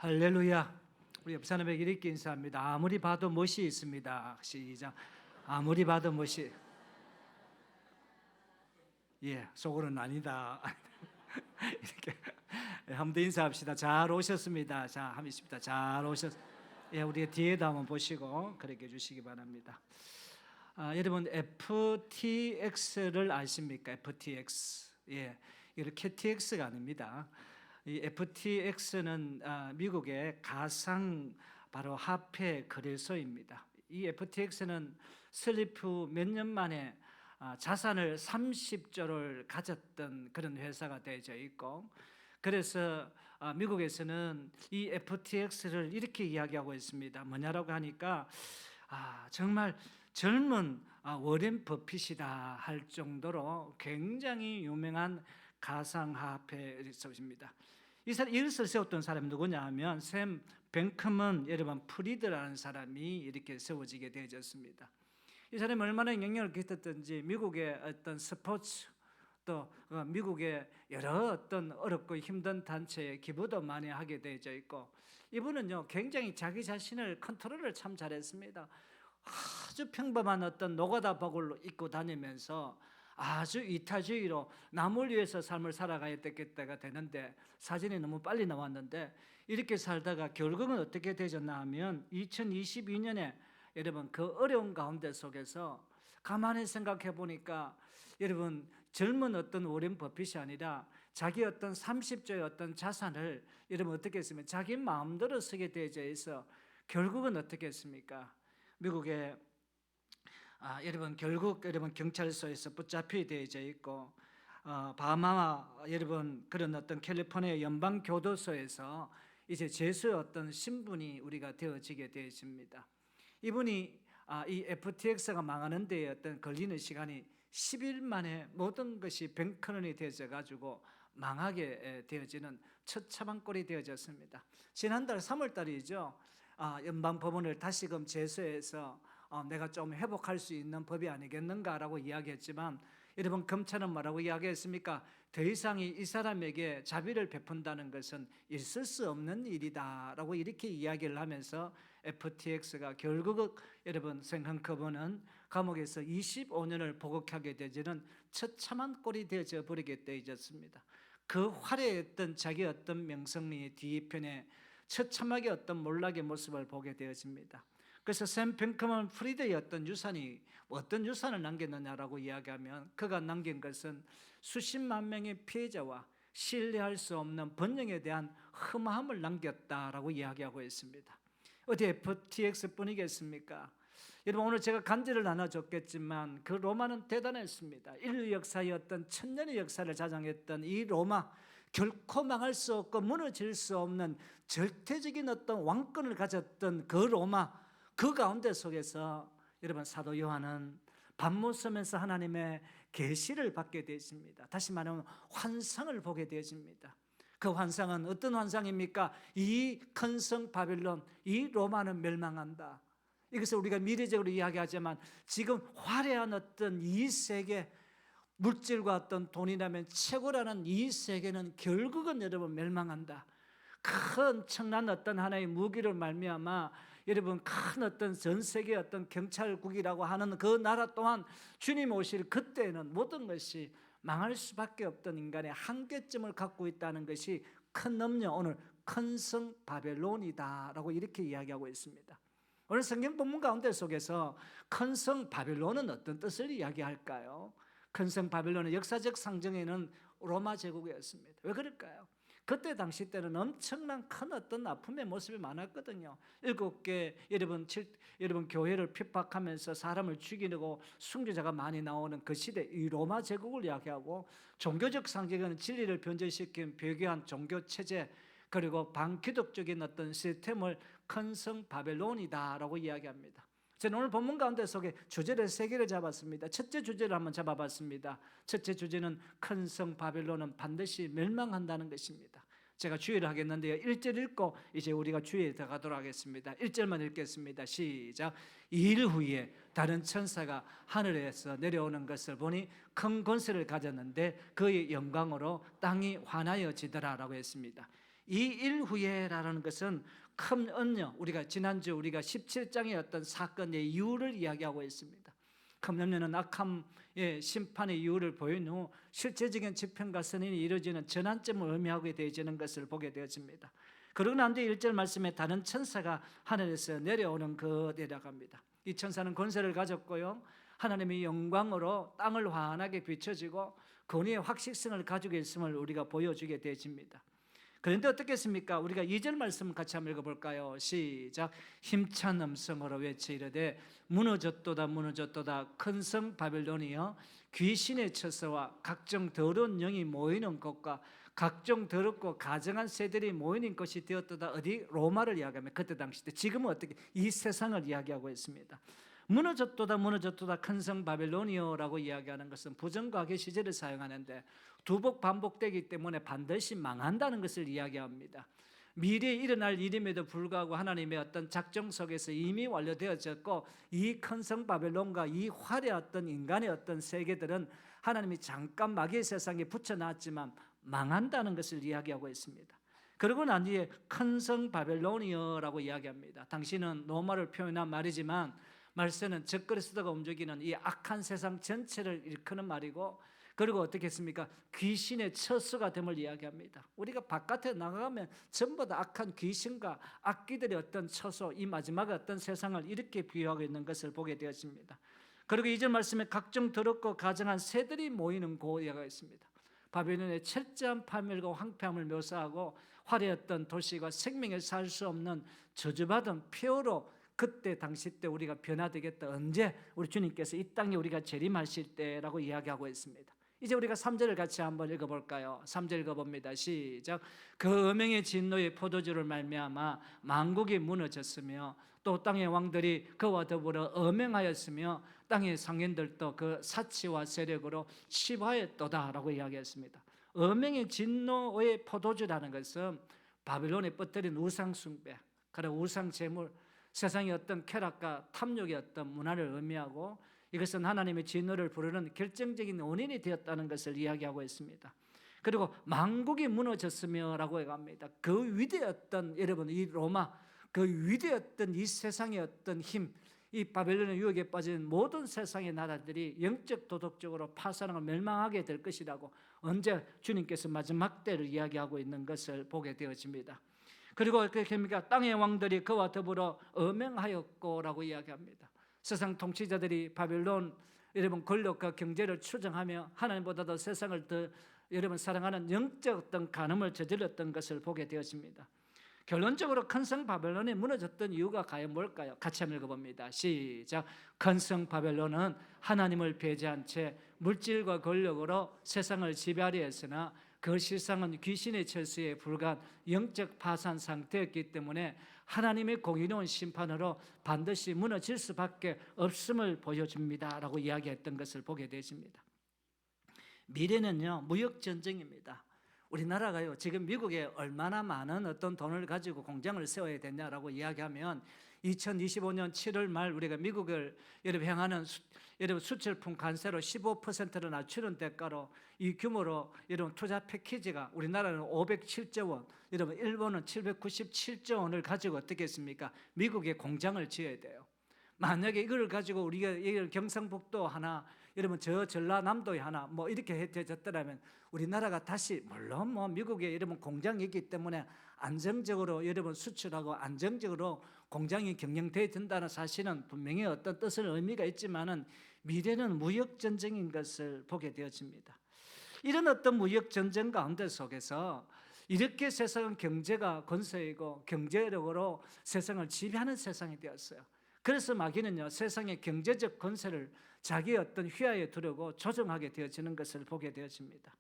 할렐루야. 우리 옆 사람에게 이렇게 인사합니다. 아무리 봐도 멋이 있습니다. 시작. 아무리 봐도 멋이. 예, 속으로는 아니다. 이렇게 한번 더 인사합시다. 잘 오셨습니다. 자, 한번 있습니다. 잘 오셨. 예, 우리 뒤에도 한번 보시고 그렇게 해주시기 바랍니다. 여러분 FTX를 아십니까? FTX. 예, 이거 KTX가 아닙니다. 이 FTX는 미국의 가상 바로 화폐 거래소입니다. 이 FTX는 설립 후 몇 년 만에 자산을 30조를 가졌던 그런 회사가 되어져 있고, 그래서 미국에서는 이 FTX를 이렇게 이야기하고 있습니다. 뭐냐라고 하니까 정말 젊은 워렌 버핏이다 할 정도로 굉장히 유명한 가상화폐입니다. 이것을 세웠던 사람이 누구냐 하면 샘 뱅크먼 여러분 프리드라는 사람이 이렇게 세워지게 되어졌습니다. 이 사람이 얼마나 영향을 끼쳤던지 미국의 어떤 스포츠 또 미국의 여러 어떤 어렵고 힘든 단체에 기부도 많이 하게 되어져 있고, 이분은요 굉장히 자기 자신을 컨트롤을 참 잘했습니다. 아주 평범한 어떤 노가다복을 입고 다니면서 아주 이타주의로 남을 위해서 삶을 살아가야 되겠다가 되는데, 사진이 너무 빨리 나왔는데 이렇게 살다가 결국은 어떻게 되졌나 하면 2022년에 여러분 그 어려운 가운데 속에서 가만히 생각해 보니까 여러분 젊은 어떤 워렌 버핏이 아니라 자기 어떤 30조의 어떤 자산을 여러분 어떻게 했으면 자기 마음대로 쓰게 되어져 있어 결국은 어떻게 했습니까? 미국의 여러분 결국 여러분 경찰서에서 붙잡히게 되어져 있고, 바하마 여러분 그런 어떤 캘리포니아 연방 교도소에서 이제 죄수의 어떤 신분이 우리가 되어지게 되어집니다. 이분이 이 FTX가 망하는 데에 어떤 걸리는 시간이 10일 만에 모든 것이 뱅크런이 되어져 가지고 망하게 되어지는 처참한 꼴이 되어졌습니다. 지난달 3월 달이죠. 연방법원을 다시금 제소해서 내가 좀 회복할 수 있는 법이 아니겠는가라고 이야기했지만, 여러분 검찰은 뭐라고 이야기했습니까? 더 이상이 이 사람에게 자비를 베푼다는 것은 있을 수 없는 일이다라고 이렇게 이야기를 하면서 FTX가 결국 여러분 생හන්커버는 감옥에서 25년을 복역하게 되지는 처참한 꼴이 되어져 버리게 되어졌습니다. 그 화려했던 자기 어떤 명성미의 뒤편에 처참하게 어떤 몰락의 모습을 보게 되어집니다. 그래서 샘 뱅크먼 프리드의 어떤 유산이 어떤 유산을 남겼느냐라고 이야기하면 그가 남긴 것은 수십만 명의 피해자와 신뢰할 수 없는 번영에 대한 흠함을 남겼다라고 이야기하고 있습니다. 어디 FTX뿐이겠습니까? 여러분 오늘 제가 간증을 나눠줬겠지만 그 로마는 대단했습니다. 인류 역사의 어떤 천년의 역사를 자장했던 이 로마, 결코 망할 수 없고 무너질 수 없는 절대적인 어떤 왕권을 가졌던 그 로마, 그 가운데 속에서 여러분 사도 요한은 밤모섬에서 하나님의 계시를 받게 되십니다. 다시 말하면 환상을 보게 되십니다. 그 환상은 어떤 환상입니까? 이 큰 성 바빌론, 이 로마는 멸망한다. 이것을 우리가 미래적으로 이야기하지만 지금 화려한 어떤 이 세계, 물질과 어떤 돈이라면 최고라는 이 세계는 결국은 여러분 멸망한다. 큰 엄청난 어떤 하나의 무기를 말미암아 여러분 큰 어떤 전 세계 어떤 경찰국이라고 하는 그 나라 또한 주님 오실 그때는 모든 것이 망할 수밖에 없던 인간의 한계점을 갖고 있다는 것이 큰 염려, 오늘 큰 성 바벨론이다라고 이렇게 이야기하고 있습니다. 오늘 성경 본문 가운데 속에서 큰 성 바벨론은 어떤 뜻을 이야기할까요? 큰 성 바벨론의 역사적 상징에는 로마 제국이었습니다. 왜 그럴까요? 그때 당시 때는 엄청난 큰 어떤 아픔의 모습이 많았거든요. 7개 여러분 교회를 핍박하면서 사람을 죽이고 순교자가 많이 나오는 그 시대, 이 로마 제국을 이야기하고, 종교적 상징은 진리를 변절시킨 배교한 종교 체제, 그리고 반기독적인 어떤 시스템을 큰 성 바벨론이다라고 이야기합니다. 저는 오늘 본문 가운데 속에 주제를 3개를 잡았습니다. 첫째 주제를 한번 잡아봤습니다. 첫째 주제는 큰 성 바벨론은 반드시 멸망한다는 것입니다. 제가 주의를 하겠는데요, 1절 읽고 이제 우리가 주의에 들어가도록 하겠습니다. 1절만 읽겠습니다. 시작. 2일 후에 다른 천사가 하늘에서 내려오는 것을 보니 큰 권세를 가졌는데 그의 영광으로 땅이 환하여지더라 라고 했습니다. 이 일 후에라는 것은 큰 언녀, 우리가 지난주 우리가 17장의 어떤 사건의 이유를 이야기하고 있습니다. 큰 언녀는 악함의 심판의 이유를 보인 후 실제적인 집행과 선인이 이루어지는 전환점을 의미하게 되어지는 것을 보게 되어집니다. 그러고 난 뒤에 1절 말씀에 다른 천사가 하늘에서 내려오는 그 내려갑니다. 이 천사는 권세를 가졌고요, 하나님의 영광으로 땅을 환하게 비춰지고 권위의 확실성을 가지고 있음을 우리가 보여주게 되어집니다. 그런데 어떻겠습니까? 우리가 2절 말씀 같이 한번 읽어볼까요? 시작. 힘찬 음성으로 외치이르되 무너졌도다 무너졌도다 큰 성 바벨론이여, 귀신의 처소와 각종 더러운 영이 모이는 곳과 각종 더럽고 가증한 새들이 모이는 것이 되었도다. 어디? 로마를 이야기하면 그때 당시 때, 지금은 어떻게? 이 세상을 이야기하고 있습니다. 무너졌도다 무너졌도다 큰 성 바벨론이여라고 이야기하는 것은 부정과거 시제를 사용하는데 두복 반복되기 때문에 반드시 망한다는 것을 이야기합니다. 미래에 일어날 일임에도 불구하고 하나님의 어떤 작정 속에서 이미 완료되어졌고, 이 큰 성 바벨론과 이 화려했던 인간의 어떤 세계들은 하나님이 잠깐 마귀의 세상에 붙여놨지만 망한다는 것을 이야기하고 있습니다. 그러고 난 뒤에 큰 성 바벨론이여라고 이야기합니다. 당신은 로마를 표현한 말이지만 말세는 적그리스도가 움직이는 이 악한 세상 전체를 일컫는 말이고, 그리고 어떻게 했습니까? 귀신의 처소가 됨을 이야기합니다. 우리가 바깥에 나가면 전부 다 악한 귀신과 악기들의 어떤 처소, 이 마지막의 어떤 세상을 이렇게 비유하고 있는 것을 보게 되었습니다. 그리고 이전 말씀에 각종 더럽고 가증한 새들이 모이는 곳이라고 있습니다. 바벨론의 철저한 파멸과 황폐함을 묘사하고 화려했던 도시가 생명에 살 수 없는 저주받은 폐허로 그때 당시 때 우리가 변화되겠다. 언제? 우리 주님께서 이 땅에 우리가 재림하실 때라고 이야기하고 있습니다. 이제 우리가 3절을 같이 한번 읽어볼까요? 3절 읽어봅니다. 시작. 그 음행의 진노의 포도주를 말미암아 만국이 무너졌으며 또 땅의 왕들이 그와 더불어 음행하였으며 땅의 상인들도 그 사치와 세력으로 치부하였도다라고 이야기했습니다. 음행의 진노의 포도주라는 것은 바벨론에 뻗들인 우상 숭배, 그리고 우상 제물, 세상의 어떤 쾌락과 탐욕의 어떤 문화를 의미하고, 이것은 하나님의 진노를 부르는 결정적인 원인이 되었다는 것을 이야기하고 있습니다. 그리고 만국이 무너졌으며라고 합니다. 그 위대했던, 여러분, 이 로마, 그 위대했던 이 세상의 어떤 힘, 이 바벨론의 유혹에 빠진 모든 세상의 나라들이 영적 도덕적으로 파산하고 멸망하게 될 것이라고 언제? 주님께서 마지막 때를 이야기하고 있는 것을 보게 되어집니다. 그리고 그렇게 합니까? 땅의 왕들이 그와 더불어 음행하였고라고 이야기합니다. 세상 통치자들이 바벨론, 여러분, 권력과 경제를 추정하며 하나님보다도 세상을 더 여러분 사랑하는 영적 어떤 간음을 저질렀던 것을 보게 되었습니다. 결론적으로 큰 성 바벨론이 무너졌던 이유가 과연 뭘까요? 같이 한번 읽어봅니다. 시작. 큰 성 바벨론은 하나님을 배제한 채 물질과 권력으로 세상을 지배하려 했으나 그 실상은 귀신의 철수에 불과한 영적 파산 상태였기 때문에 하나님의 공의로운 심판으로 반드시 무너질 수밖에 없음을 보여줍니다 라고 이야기했던 것을 보게 되십니다. 미래는요, 무역전쟁입니다. 우리나라가요, 지금 미국에 얼마나 많은 어떤 돈을 가지고 공장을 세워야 되냐라고 이야기하면 2025년 7월 말 우리가 미국을 여러분 향하는 여러분 수출품 관세로 15%를 낮추는 대가로 이 규모로 여러분 투자 패키지가, 우리나라는 507조 원, 여러분 일본은 797조 원을 가지고 어떻게 했습니까? 미국에 공장을 지어야 돼요. 만약에 이걸 가지고 우리가 경상북도 하나, 여러분 저 전라남도에 하나 뭐 이렇게 해졌더라면 우리나라가 다시, 물론 뭐 미국에 여러분 공장이 있기 때문에 안정적으로 여러분 수출하고 안정적으로 공장이 경영되어야 된다는 사실은 분명히 어떤 뜻을 의미가 있지만은 미래는 무역 전쟁인 것을 보게 되어집니다. 이런 어떤 무역 전쟁 가운데 속에서 이렇게 세상은 경제가 권세이고 경제력으로 세상을 지배하는 세상이 되었어요. 그래서 마귀는요, 세상의 경제적 권세를 자기의 어떤 휘하에 두려고 조정하게 되어지는 것을 보게 되어집니다.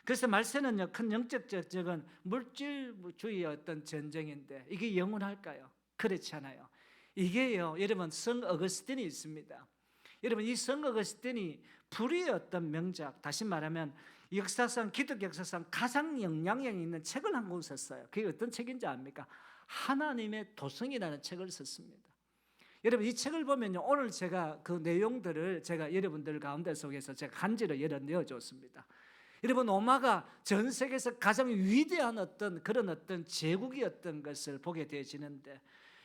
그래서 말세는요, 큰 영적 적은 물질주의의 어떤 전쟁인데 이게 영원할까요? 그렇지 않아요. 이게요, 여러분 성 어거스틴이 있습니다. 여러분 이 성 어거스틴이 불의의 어떤 명작, 다시 말하면 역사상, 기독교 역사상 가장 영향력이 있는 책을 한 권 썼어요. 그게 어떤 책인지 압니까? 하나님의 도성이라는 책을 썼습니다. 여러분 이 책을 보면요, 오늘 제가 그 내용들을 제가 여러분들 가운데 속에서 제가 간지로 열어 내어줬습니다. 여러분, 로마가 전 세계에서 가장 위대한 그런 제국이었던 것을 보게 되어지는데,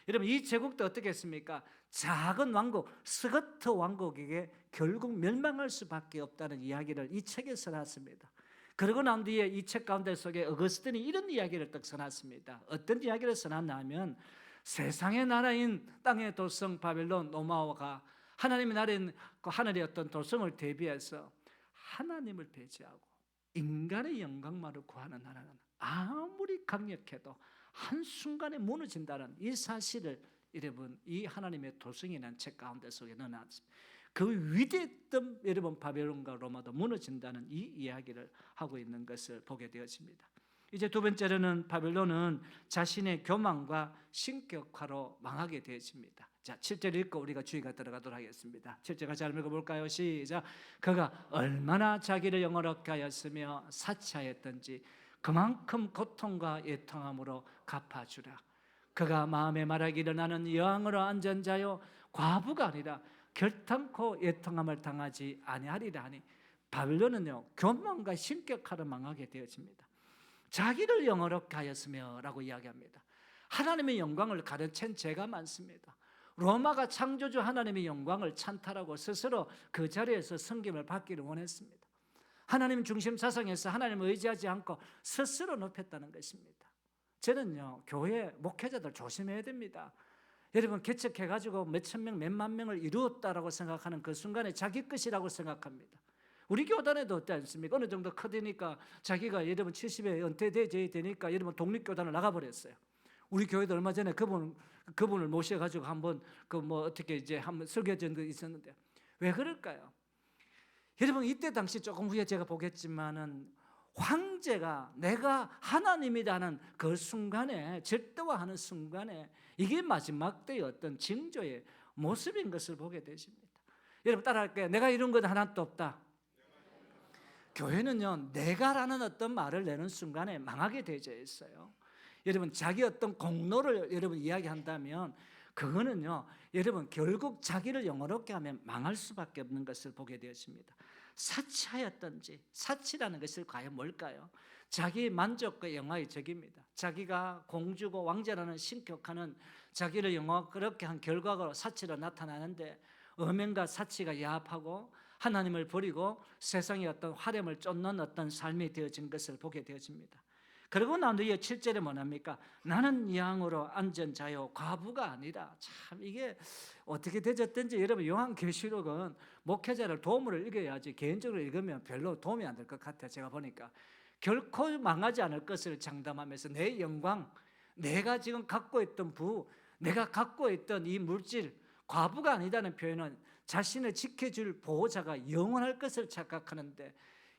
여러분, 이 제국도 어떻게 했습니까? 작은 왕국, 스거트 왕국에게 결국 멸망할 수밖에 없다는 이야기를 이 책에 써놨습니다. 그러고 난 뒤에 이 책 가운데 속에 어거스틴이 이런 이야기를 딱 써놨습니다. 어떤 이야기를 써놨냐면, 세상의 나라인 땅의 도성 바벨론 로마가 하나님의 나라인 그 하늘의 어떤 도성을 대비해서 하나님을 배제하고 인간의 영광만을 구하는 나라는 아무리 강력해도 한순간에 무너진다는 이 사실을 여러분, 이 하나님의 도성이라는 책 가운데 속에 넣어놨습니다. 그 위대했던 여러분 바벨론과 로마도 무너진다는 이 이야기를 하고 있는 것을 보게 되었습니다. 이제 두 번째로는 바벨론은 자신의 교만과 신격화로 망하게 되었습니다. 자, 7절 읽고 우리가 주의가 들어가도록 하겠습니다. 7절 같이 한번 읽어볼까요? 시작. 그가 얼마나 자기를 영어롭게 하였으며 사치하였던지 그만큼 고통과 애통함으로 갚아주라. 그가 마음에 말하기를 나는 여왕으로 앉은 자요 과부가 아니라 결탄코 애통함을 당하지 아니하리라 하니, 바벨론은요 교만과 신격화로 망하게 되어집니다. 자기를 영어롭게 하였으며 라고 이야기합니다. 하나님의 영광을 가르친 죄가 많습니다. 로마가 창조주 하나님의 영광을 찬탈하고 스스로 그 자리에서 섬김을 받기를 원했습니다. 하나님 중심 사상에서 하나님을 의지하지 않고 스스로 높였다는 것입니다. 저는요 교회 목회자들 조심해야 됩니다. 여러분, 개척해가지고 몇천 명, 몇만 명을 이루었다라고 생각하는 그 순간에 자기 것이라고 생각합니다. 우리 교단에도 어때 않습니까? 어느 정도 크니까 자기가 여러분 70에 은퇴되니까 여러분 독립교단을 나가버렸어요. 우리 교회도 얼마 전에 그분을 모셔가지고 한번 어떻게 이제 한번 설교한 거 있었는데, 왜 그럴까요? 여러분, 이때 당시 조금 후에 제가 보겠지만은 황제가 내가 하나님이라는 그 순간에, 절대화하는 순간에 이게 마지막 때의 어떤 징조의 모습인 것을 보게 되십니다. 여러분 따라할게요. 내가 이룬 것 하나도 없다. 교회는요 내가라는 어떤 말을 내는 순간에 망하게 되어 있어요. 여러분, 자기 어떤 공로를 여러분 이야기한다면 그거는요 여러분 결국 자기를 영어롭게 하면 망할 수밖에 없는 것을 보게 되었습니다. 사치하였던지, 사치라는 것이 과연 뭘까요? 자기 만족과 영화의 적입니다. 자기가 공주고 왕자라는 신격화는 자기를 영화롭게 한 결과로 사치로 나타나는데, 음행과 사치가 야합하고 하나님을 버리고 세상의 어떤 화렴을 쫓는 어떤 삶이 되어진 것을 보게 되어집니다. 그리고 난 뒤에 7절에 뭐랍니까? 나는 양으로 앉은 자요 과부가 아니라. 참 이게 어떻게 되졌든지 여러분, 요한계시록은 목회자를 도움을 읽어야지 개인적으로 읽으면 별로 도움이 안 될 것 같아요. 제가 보니까 결코 망하지 않을 것을 장담하면서 내 영광, 내가 지금 갖고 있던 내가 갖고 있던 이 물질, 과부가 아니다는 표현은 자신을 지켜줄 보호자가 영원할 것을 착각하는데,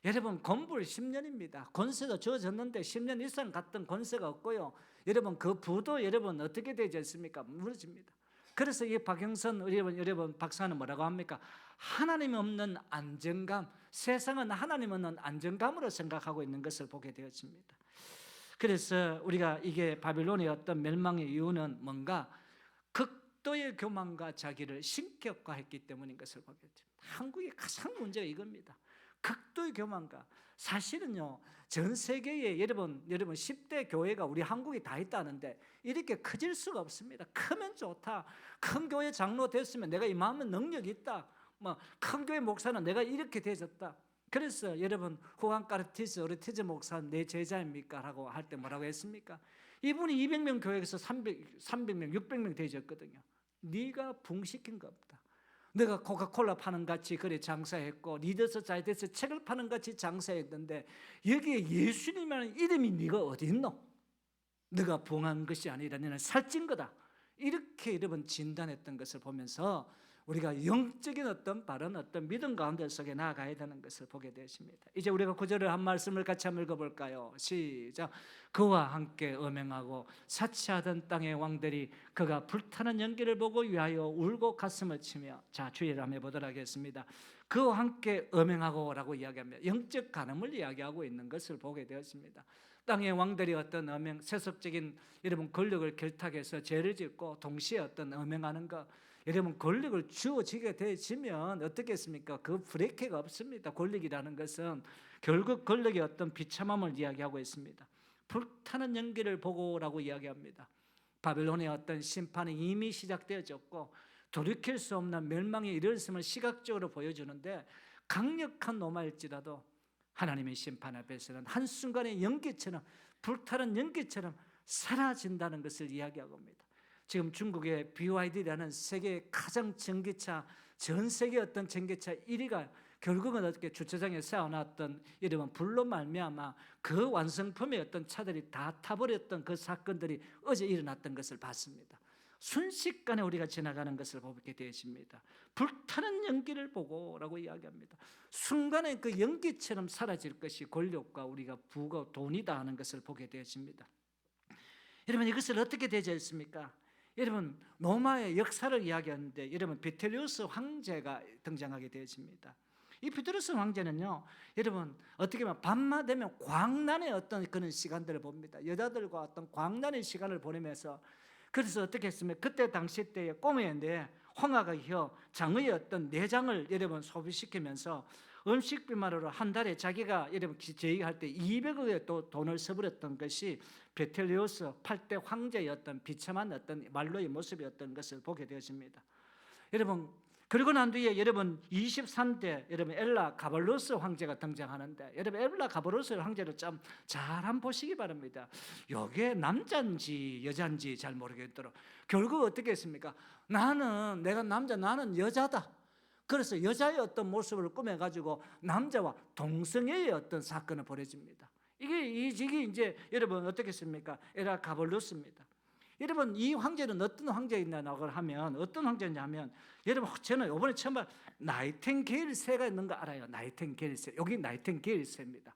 여러분 건불 10년입니다. 권세도 주어졌는데 10년 이상 갔던 권세가 없고요. 여러분 그 부도 여러분 어떻게 되지 않습니까? 무너집니다. 그래서 이 박영선 여러분 박사는 뭐라고 합니까? 하나님 없는 안정감, 세상은 하나님 없는 안정감으로 생각하고 있는 것을 보게 되었습니다. 그래서 우리가 이게 바빌론의 어떤 멸망의 이유는 뭔가 극도의 교만과 자기를 신격화했기 때문인 것을 보게 됩니다. 한국의 가장 문제가 이겁니다. 극도의 교만과. 사실은요 전 세계에 여러분 10대 교회가 우리 한국이 다 있다는데 이렇게 커질 수가 없습니다. 크면 좋다. 큰 교회 장로 됐으면 내가 이만한 능력이 있다. 큰 교회 목사는 내가 이렇게 되졌다. 그래서 여러분 후안 까르티스 오르티즈 목사 내 제자입니까? 라고 할 때 뭐라고 했습니까? 이분이 200명 교회에서 300명 600명 되졌거든요. 네가 붕시킨 거 없다. 내가 코카콜라 파는 같이 그래 장사했고 리더스 자이데스 책을 파는 같이 장사했는데 여기에 예수님이라는 이름이 네가 어디 있노? 네가 붕한 것이 아니라 너는 살찐 거다. 이렇게 여러분 진단했던 것을 보면서 우리가 영적인 어떤 바른 어떤 믿음 가운데 속에 나아가야 되는 것을 보게 되십니다. 이제 우리가 구절을 한 말씀을 같이 한번 읽어볼까요? 시작. 그와 함께 음행하고 사치하던 땅의 왕들이 그가 불타는 연기를 보고 위하여 울고 가슴을 치며. 자, 주의를 한번 해보도록 하겠습니다. 그와 함께 음행하고 라고 이야기합니다. 영적 간음을 이야기하고 있는 것을 보게 되었습니다. 땅의 왕들이 어떤 음행, 세속적인 여러분 권력을 결탁해서 죄를 짓고 동시에 어떤 음행하는 것, 여러분 권력을 주어지게 되지면 어떻겠습니까? 그 브레이크가 없습니다. 권력이라는 것은 결국 권력의 어떤 비참함을 이야기하고 있습니다. 불타는 연기를 보고라고 이야기합니다. 바벨론의 어떤 심판이 이미 시작되어졌고 돌이킬 수 없는 멸망의 이르렀음을 시각적으로 보여주는데, 강력한 노마일지라도 하나님의 심판 앞에서는 한순간의 연기처럼, 불타는 연기처럼 사라진다는 것을 이야기하고 있습니다. 지금 중국의 BYD라는 세계의 가장 전기차, 전 세계 어떤 전기차 1위가 결국은 어떻게 주차장에 세워놨던 이름은 불로 말미암아 그 완성품의 어떤 차들이 다 타버렸던 그 사건들이 어제 일어났던 것을 봤습니다. 순식간에 우리가 지나가는 것을 보게 되십니다. 불타는 연기를 보고라고 이야기합니다. 순간에 그 연기처럼 사라질 것이 권력과 우리가 부가 돈이다 하는 것을 보게 되십니다. 여러분, 이것을 어떻게 되졌습니까? 여러분, 로마의 역사를 이야기하는데 여러분, 비텔리우스 황제가 등장하게 되었습니다. 이 비텔리우스 황제는요, 여러분 어떻게 보면 밤만 되면 광란의 어떤 그런 시간들을 봅니다. 여자들과 어떤 광란의 시간을 보내면서, 그래서 어떻게 했습니까? 그때 당시 때에 꿈에인데 홍화가 혀, 장의 어떤 내장을 여러분 소비시키면서 음식비만으로 한 달에 자기가 여러분 제의할 때 200억의 또 돈을 써버렸던 것이 베텔리우스 8대 황제의 어떤 비참한 어떤 말로의 모습이었던 것을 보게 되었습니다. 여러분, 그리고 난 뒤에 여러분 23대 여러분 엘라 가발로스 황제가 등장하는데, 여러분 엘라 가발로스 황제를 좀 잘 한번 보시기 바랍니다. 이게 남자인지 여자인지 잘 모르겠도록 결국 어떻게 했습니까? 내가 남자, 나는 여자다. 그래서 여자의 어떤 모습을 꾸며가지고 남자와 동성애의 어떤 사건을 벌여집니다. 이게 이제 여러분 어떻게 했습니까? 엘라 가발로스입니다. 여러분, 이 황제는 어떤 황제였냐고 하면, 어떤 황제냐면, 여러분 저는 이번에 처음 나이팅게일 새가 있는 거 알아요? 나이팅게일 새. 여기 나이팅게일 새입니다.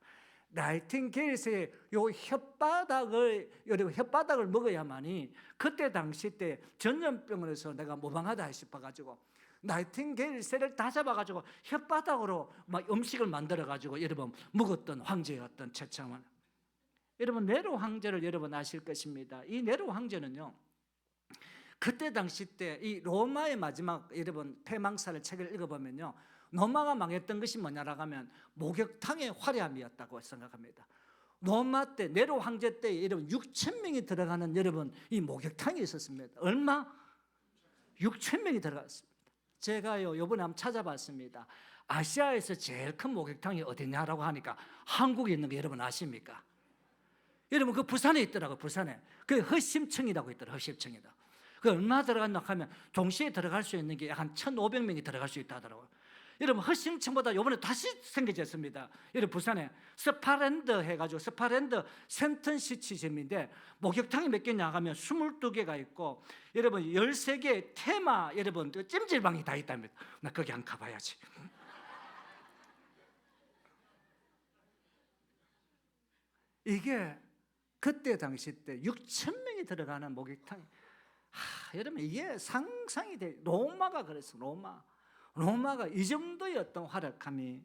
나이팅게일 새의 요 혓바닥을 먹어야만이, 그때 당시 때 전염병을 해서 내가 모방하다 싶어가지고 나이팅게일 새를 다 잡아가지고 혓바닥으로 막 음식을 만들어가지고 여러분 먹었던 황제였던 최첨은. 여러분, 네로 황제를 여러분 아실 것입니다. 이 네로 황제는요, 그때 당시 때 이 로마의 마지막 여러분 패망사를 책을 읽어보면요, 로마가 망했던 것이 뭐냐라고 하면 목욕탕의 화려함이었다고 생각합니다. 로마 때 네로 황제 때 여러분 6,000명이 들어가는 여러분 이 목욕탕이 있었습니다. 얼마? 6,000명이 들어갔습니다. 제가요 이번에 한번 찾아봤습니다. 아시아에서 제일 큰 목욕탕이 어디냐라고 하니까 한국에 있는 거 여러분 아십니까? 여러분, 그 부산에 있더라고요. 부산에. 그 허심청이라고 있더라고요. 허심청이다. 그 얼마 들어갔나 하면 동시에 들어갈 수 있는 게 약 한 1,500명이 들어갈 수 있다 하더라고요. 여러분, 허심청보다 이번에 다시 생겨졌습니다. 여러분, 부산에 스파랜드 해가지고, 스파랜드 센턴시티점인데 목욕탕이 몇 개냐 하면 22개가 있고, 여러분 13개의 테마 여러분 찜질방이 다 있답니다. 나 거기 안 가봐야지. 이게 그때 당시 때 6,000명이 들어가는 목욕탕. 여러분, 이게 상상이 돼. 로마가 그랬어. 로마가 이 정도의 어떤 활약함이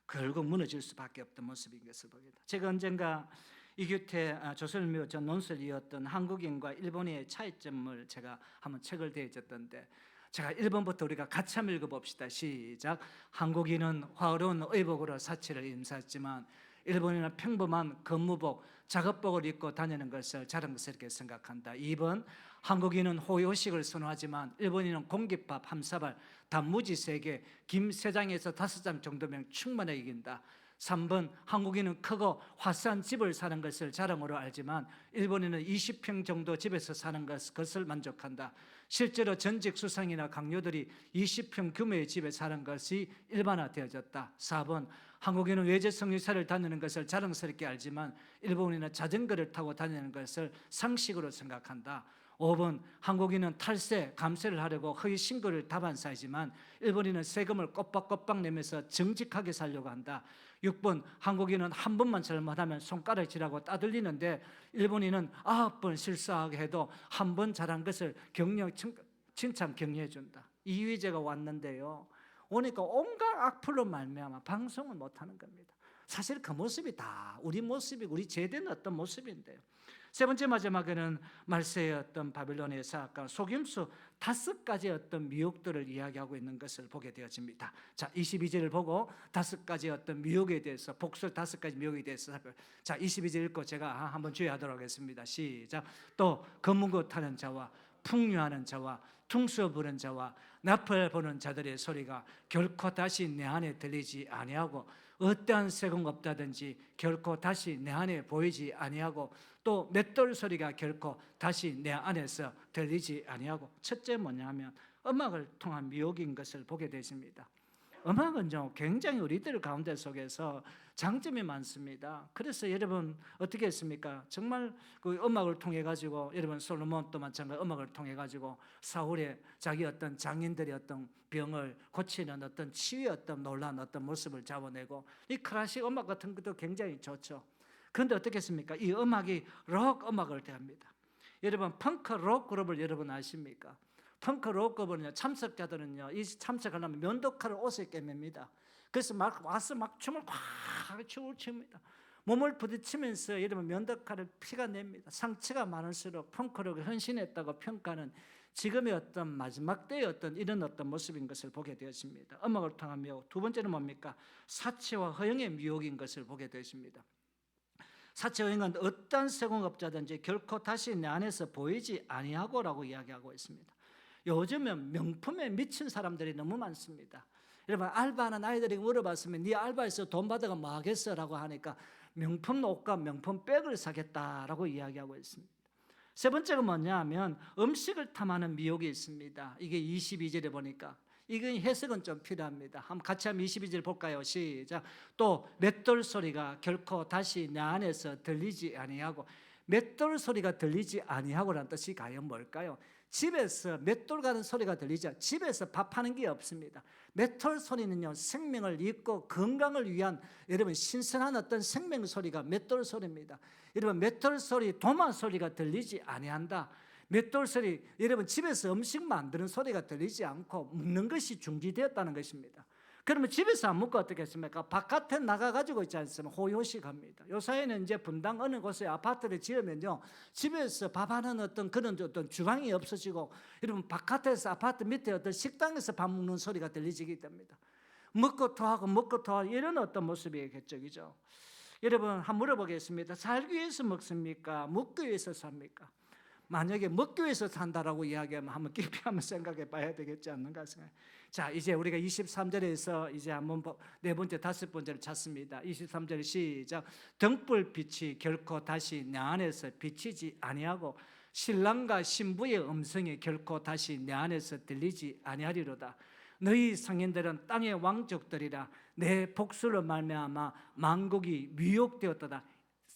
결국 무너질 수밖에 없던 모습인 것을 보겠다. 제가 언젠가 이규태 조선일보 전 논설위였던 한국인과 일본인의 차이점을 제가 한번 책을 대해줬던데, 제가 1번부터 우리가 같이 한번 읽어봅시다. 시작. 한국인은 화려한 의복으로 사치를 인사했지만 일본인은 평범한 근무복, 작업복을 입고 다니는 것을 자랑스럽게 생각한다. 2번, 한국인은 호요식을 선호하지만 일본인은 공깃밥 3사발, 단무지 3개, 김 3장에서 5장 정도면 충분히 이긴다. 3번, 한국인은 크고 화사한 집을 사는 것을 자랑으로 알지만 일본인은 20평 정도 집에서 사는 것을 만족한다. 실제로 전직 수상이나 강요들이 20평 규모의 집에 사는 것이 일반화되어졌다. 4번, 한국인은 외제 성유사를 다니는 것을 자랑스럽게 알지만 일본인은 자전거를 타고 다니는 것을 상식으로 생각한다. 5번, 한국인은 탈세, 감세를 하려고 허위 신고를 다반사이지만 일본인은 세금을 꼬박꼬박 내면서 정직하게 살려고 한다. 6번, 한국인은 한 번만 잘못하면 손가락질하고 따돌리는데 일본인은 9번 실수하게 해도 한 번 잘한 것을 칭찬 격려해 준다. 이휘재가 왔는데요, 오니까 온갖 악플로 말미암아 방송을 못하는 겁니다. 사실 그 모습이 다 우리 모습이, 우리 제대는 어떤 모습인데요. 세 번째 마지막에는 말세의 어떤 바빌론의 사악과 속임수 5가지 어떤 미혹들을 이야기하고 있는 것을 보게 되어집니다. 자, 22절을 보고 5가지 어떤 미혹에 대해서, 복술 5가지 미혹에 대해서 자, 22절 읽고 제가 한번 주의하도록 하겠습니다. 시작. 또 검은고 타는 자와 풍류하는 자와 퉁수 부는 자와 나팔 부는 자들의 소리가 결코 다시 내 안에 들리지 아니하고 어떠한 세공 없다든지 결코 다시 내 안에 보이지 아니하고 또 맷돌 소리가 결코 다시 내 안에서 들리지 아니하고. 첫째 뭐냐면 음악을 통한 미혹인 것을 보게 되십니다. 음악은요 굉장히 우리들 가운데 속에서 장점이 많습니다. 그래서 여러분 어떻게 했습니까? 정말 그 음악을 통해 가지고, 여러분 솔로몬도 마찬가지로 음악을 통해 가지고 사울의 자기 어떤 장인들의 어떤 병을 고치는 어떤 치유의 어떤 놀라운 어떤 모습을 잡아내고, 이 클래식 음악 같은 것도 굉장히 좋죠. 그런데 어떻게 했습니까? 이 음악이 록 음악을 대합니다. 여러분 펑크 록 그룹을 여러분 아십니까? 펑크 록 그룹은요, 참석자들은요 이 참석하려면 면도칼을 옷에 꿰맵니다. 그래서 막 와서 막 춤을 꽉 춥니다. 몸을 부딪히면서 여러분 면도칼을 피가 냅니다. 상처가 많을수록 펑크록을 헌신했다고 평가하는 지금의 어떤 마지막 때의 어떤 이런 어떤 모습인 것을 보게 되었습니다. 음악을 통한 미혹. 두 번째는 뭡니까? 사치와 허영의 미혹인 것을 보게 되었습니다. 사치 허영은 어떤 세공업자든지 결코 다시 내 안에서 보이지 아니하고라고 이야기하고 있습니다. 요즘은 명품에 미친 사람들이 너무 많습니다. 여러분 알바하는 아이들에게 물어봤으면 네 알바에서 돈 받아가 뭐 하겠어? 라고 하니까 명품 옷과 명품 백을 사겠다라고 이야기하고 있습니다. 세 번째가 뭐냐 하면 음식을 탐하는 미혹이 있습니다. 이게 22절에 보니까 이건 해석은 좀 필요합니다. 한번 같이 한번 22절 볼까요? 시작. 또 맷돌 소리가 결코 다시 내 안에서 들리지 아니하고. 맷돌 소리가 들리지 아니하고라는 뜻이 과연 뭘까요? 집에서 맷돌 가는 소리가 들리죠. 집에서 밥하는 게 없습니다. 맷돌 소리는요 생명을 잇고 건강을 위한 여러분 신선한 어떤 생명 소리가 맷돌 소리입니다. 여러분 맷돌 소리, 도마 소리가 들리지 아니한다. 맷돌 소리, 여러분 집에서 음식 만드는 소리가 들리지 않고 먹는 것이 중지되었다는 것입니다. 그러면 집에서 안 먹고 어떻게 했습니까? 바깥에 나가가지고 있지 않습니까? 호요식 합니다. 요사이는 이제 분당 어느 곳에 아파트를 지으면요, 집에서 밥하는 어떤 그런 어떤 주방이 없어지고, 여러분 바깥에서 아파트 밑에 어떤 식당에서 밥 먹는 소리가 들리지기 때문에 먹고 토하고 먹고 토하고 이런 어떤 모습이겠죠. 여러분 한번 물어보겠습니다. 살기 위해서 먹습니까? 먹기 위해서 삽니까? 만약에 먹기 위해서 산다라고 이야기하면 한번 깊이 한번 생각해 봐야 되겠지 않는가 생각해요. 자, 이제 우리가 23절에서 이제 한번 네 번째, 다섯 번째를 찾습니다. 23절 시작. 등불빛이 결코 다시 내 안에서 비치지 아니하고 신랑과 신부의 음성이 결코 다시 내 안에서 들리지 아니하리로다. 너희 성인들은 땅의 왕족들이라 내 복수로 말미암아 만국이 미혹되었도다.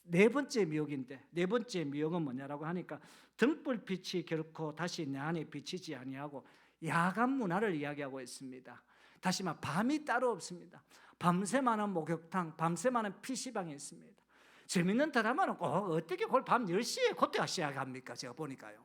네 번째 미혹인데, 네 번째 미혹은 뭐냐라고 하니까 등불빛이 결코 다시 내 안에 비치지 아니하고 야간 문화를 이야기하고 있습니다. 다시 말해 밤이 따로 없습니다. 밤새만한 목욕탕, 밤새만한 PC방이 있습니다. 재밌는 드라마는 꼭 어떻게 그걸 밤 10시에 그때가 시작합니까? 제가 보니까요.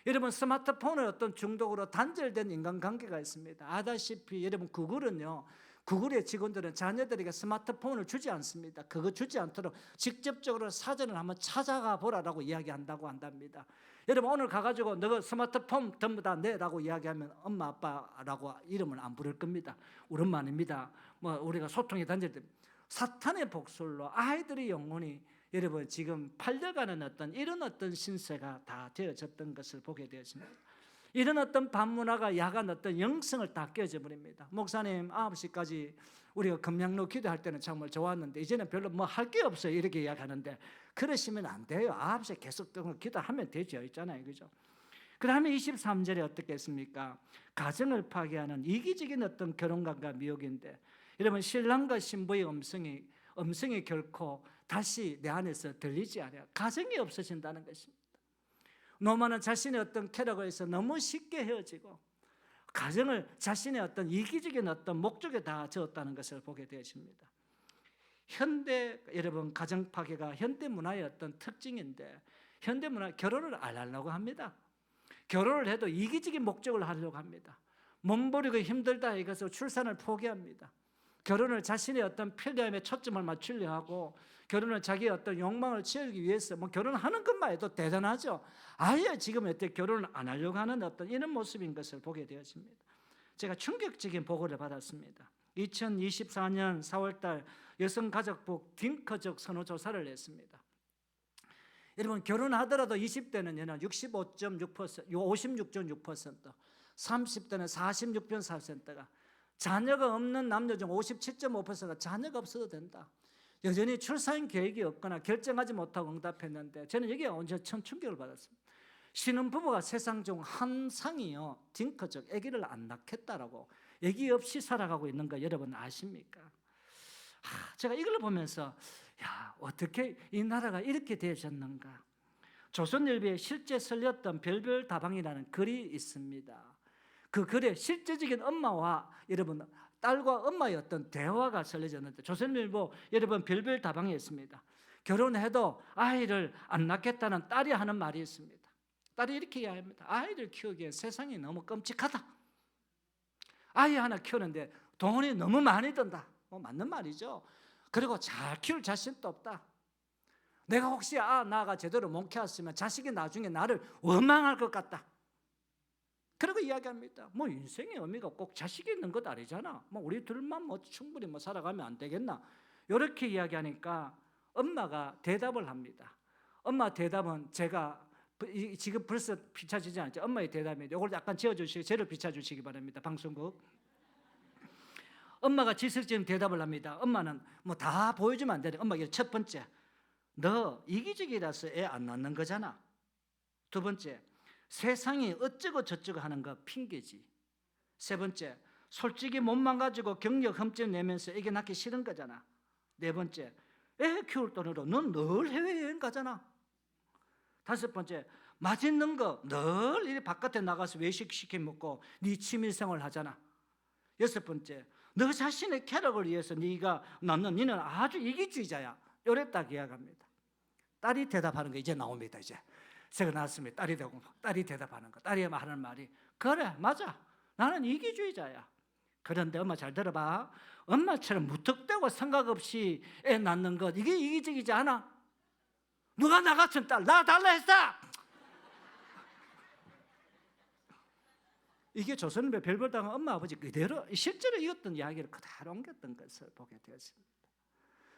여러분 스마트폰의 어떤 중독으로 단절된 인간관계가 있습니다. 아다시피 여러분 구글의 직원들은 자녀들에게 스마트폰을 주지 않습니다. 그거 주지 않도록 직접적으로 사전을 한번 찾아가 보라라고 이야기한다고 한답니다. 여러분 오늘 가가지고 너 스마트폰 전부 다 내라고 이야기하면 엄마 아빠라고 이름을 안 부를 겁니다. 우리 엄마입니다. 뭐 우리가 소통이 단절됩니다. 사탄의 복술로 아이들의 영혼이 여러분 지금 팔려가는 어떤 이런 어떤 신세가 다 되어졌던 것을 보게 되었습니다. 이런 어떤 밤문화가 야간 어떤 영성을 다 깨져 버립니다. 목사님 9시까지 우리가 금양로 기도할 때는 정말 좋았는데 이제는 별로 뭐 할 게 없어요 이렇게 이야기하는데 그러시면 안 돼요. 9시에 계속 기도하면 되죠. 있잖아요. 그죠? 그 다음에 23절에 어떻게 했습니까? 가정을 파괴하는 이기적인 어떤 결혼관과 미혹인데 여러분 신랑과 신부의 음성이 결코 다시 내 안에서 들리지 않아요. 가정이 없어진다는 것입니다. 노마는 자신의 어떤 캐릭터에서 너무 쉽게 헤어지고 가정을 자신의 어떤 이기적인 어떤 목적에 다 지었다는 것을 보게 되십니다. 현대 여러분 가정 파괴가 현대 문화의 어떤 특징인데 현대 문화 결혼을 안 하려고 합니다. 결혼을 해도 이기적인 목적을 하려고 합니다. 몸부리고 힘들다 이것을 출산을 포기합니다. 결혼을 자신의 어떤 편리함에 초점을 맞추려 하고 결혼을 자기의 어떤 욕망을 채우기 위해서 뭐 결혼하는 것만 해도 대단하죠. 아예 지금 어떻게 결혼을 안 하려고 하는 어떤 이런 모습인 것을 보게 되었습니다. 제가 충격적인 보고를 받았습니다. 2024년 4월달 여성가족부 딩크족 선호조사를 했습니다. 여러분, 결혼하더라도 20대는 65.6%, 56.6%, 30대는 46.4%가 자녀가 없는 남녀 중 57.5%가 자녀가 없어도 된다. 여전히 출산 계획이 없거나 결정하지 못하고 응답했는데, 저는 여기에 언제 참 충격을 받았습니다. 신혼부부가 세상 중 한 상이요, 딩크족, 아기를 안 낳겠다라고 아기 없이 살아가고 있는 거 여러분 아십니까? 제가 이걸 보면서 어떻게 이 나라가 이렇게 되어졌는가. 조선일보에 실제 실렸던 별별다방이라는 글이 있습니다. 그 글에 실제적인 엄마와 여러분 딸과 엄마의 어떤 대화가 실려졌는데, 조선일보 여러분 별별다방에 있습니다. 결혼해도 아이를 안 낳겠다는 딸이 하는 말이 있습니다. 딸이 이렇게 이야기합니다. 아이를 키우기에 세상이 너무 끔찍하다. 아이 하나 키우는데 돈이 너무 많이 든다. 맞는 말이죠. 그리고 잘 키울 자신도 없다. 내가 혹시 나가 제대로 못 키웠으면 자식이 나중에 나를 원망할 것 같다. 그리고 이야기합니다. 인생의 의미가 꼭 자식이 있는 것 아니잖아. 우리 둘만 충분히 살아가면 안 되겠나. 이렇게 이야기하니까 엄마가 대답을 합니다. 엄마 대답은 제가 지금 벌써 비춰지지 않죠. 엄마의 대답입니다. 이걸 약간 지어주시고 저를 비춰주시기 바랍니다. 방송국. 엄마가 지식적인 대답을 합니다. 엄마는 다 보여주면 안 되는. 엄마가 첫 번째, 너 이기적이라서 애 안 낳는 거잖아. 두 번째, 세상이 어쩌고 저쩌고 하는 거 핑계지. 세 번째, 솔직히 몸만 가지고 경력 흠집 내면서 애기 낳기 싫은 거잖아. 네 번째, 애 키울 돈으로 넌 늘 해외여행 가잖아. 다섯 번째, 맛있는 거 늘 이 바깥에 나가서 외식 시켜 먹고 네 취미생활 하잖아. 여섯 번째, 너 자신의 쾌락을 위해서 네가 낳는 너는 아주 이기주의자야. 요래 딱 이야기합니다. 딸이 대답하는 거 이제 나옵니다. 이제 제가 나왔습니다. 딸이 대답하는 거. 딸이 하는 말이, 그래 맞아, 나는 이기주의자야. 그런데 엄마 잘 들어봐. 엄마처럼 무턱대고 생각 없이 애 낳는 것, 이게 이기적이지 않아? 누가 나 같은 딸 나 달라 했어. 이게 조선일보 별별다방 엄마 아버지 그대로 실제로 이었던 이야기를 그대로 옮겼던 것을 보게 되었습니다.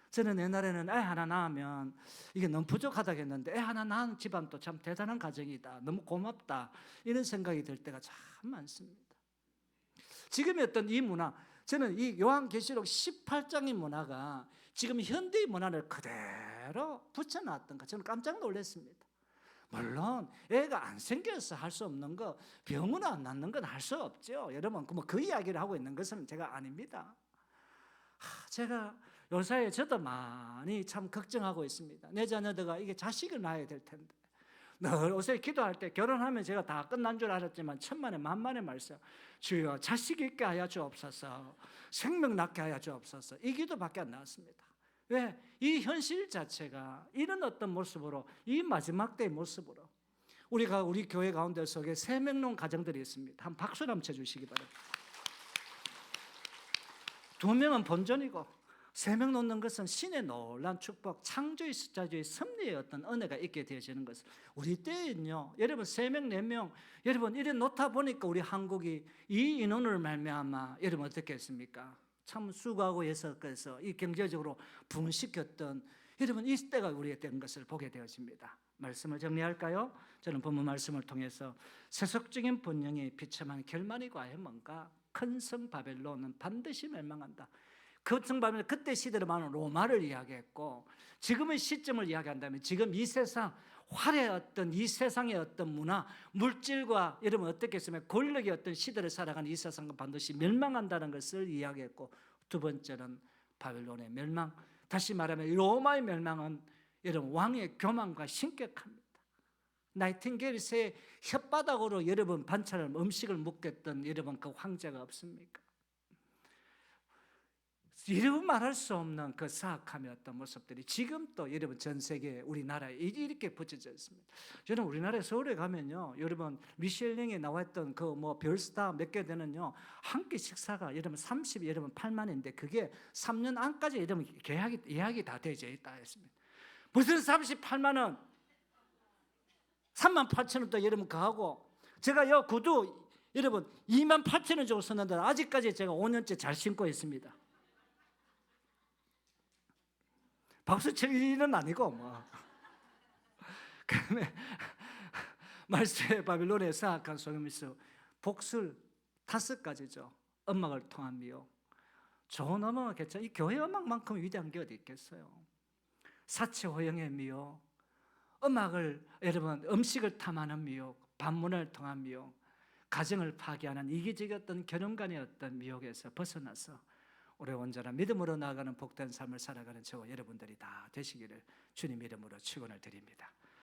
저는 옛날에는 애 하나 낳으면 이게 너무 부족하다고 했는데, 애 하나 낳은 집안도 참 대단한 가정이다, 너무 고맙다, 이런 생각이 들 때가 참 많습니다. 지금의 어떤 이 문화, 저는 이 요한계시록 18장의 문화가 지금 현대의 문화를 그대로 붙여놨던 거, 저는 깜짝 놀랐습니다. 물론 애가 안 생겨서 할 수 없는 거, 병은 안 낫는 건 할 수 없죠. 여러분 그 이야기를 하고 있는 것은 제가 아닙니다. 제가 요사이에 저도 많이 참 걱정하고 있습니다. 내 자녀들과 이게 자식을 낳아야 될 텐데, 늘 요새 기도할 때 결혼하면 제가 다 끝난 줄 알았지만 천만에 만만의 말씀, 주여 자식 있게 하여 주옵소서, 생명 낳게 하여 주옵소서, 이 기도밖에 안 나왔습니다. 왜? 이 현실 자체가 이런 어떤 모습으로, 이 마지막 때의 모습으로 우리가 우리 교회 가운데 속에 세명론 가정들이 있습니다. 한 박수를 한번 쳐주시기 바랍니다. 2명은 본전이고 3명 놓는 것은 신의 놀란 축복, 창조의 숫자주의 섭리의 어떤 은혜가 있게 되어지는 것을, 우리 때는요 여러분 3명 4명 여러분 이래 놓다 보니까 우리 한국이 이 인원을 말미암아 여러분 어떻게 했습니까? 참 수고하고 해서 그래서 이 경제적으로 부흥시켰던 여러분 이 때가 우리의 된 것을 보게 되어집니다. 말씀을 정리할까요? 저는 본문 말씀을 통해서 세속적인 본령이 비참한 결말이 과연 뭔가? 큰 성 바벨론은 반드시 멸망한다. 그 성 바벨론, 그때 시대로 말하는 로마를 이야기했고, 지금의 시점을 이야기한다면 지금 이 세상 활의 어떤 이 세상의 어떤 문화, 물질과 여러분 어떻게 했으면 권력의 어떤 시대를 살아가는 이 세상은 반드시 멸망한다는 것을 이야기했고, 두 번째는 바벨론의 멸망, 다시 말하면 로마의 멸망은 여러분 왕의 교만과 신격합니다. 나이팅게일이 새 혓바닥으로 여러분 음식을 먹겠던 여러분 그 황제가 없습니까? 이루 말할 수 없는 그 사악함의 어떤 모습들이 지금 또 여러분 전 세계 우리나라에 이렇게 붙여져 있습니다. 저는 우리나라 서울에 가면요, 여러분 미슐랭에 나왔던 그 뭐 별스타 몇 개 되는요, 한 끼 식사가 여러분 8만 원인데 그게 3년 안까지 여러분 예약이 다 되어 있다 했습니다. 무슨 38만 원, 3만 8천 원도 여러분 가고, 제가 요 구두 여러분 2만 8천 원 주고 썼는데 아직까지 제가 5년째 잘 신고 있습니다. 박수 칠 일은 아니고 뭐. 그다음에 말세 바빌론의 사악한 소금에서 복술 5가지죠. 음악을 통한 미혹. 좋은 음악은 괜찮아. 이 교회 음악만큼 위대한 게 어디 있겠어요. 사치 호영의 미혹, 음악을 여러분 음식을 탐하는 미혹, 반문을 통한 미혹, 가정을 파괴하는 이기적이었던 결혼관의 어떤 미혹에서 벗어나서 우리 온전한 믿음으로 나아가는 복된 삶을 살아가는 저와 여러분들이 다 되시기를 주님 이름으로 축원을 드립니다.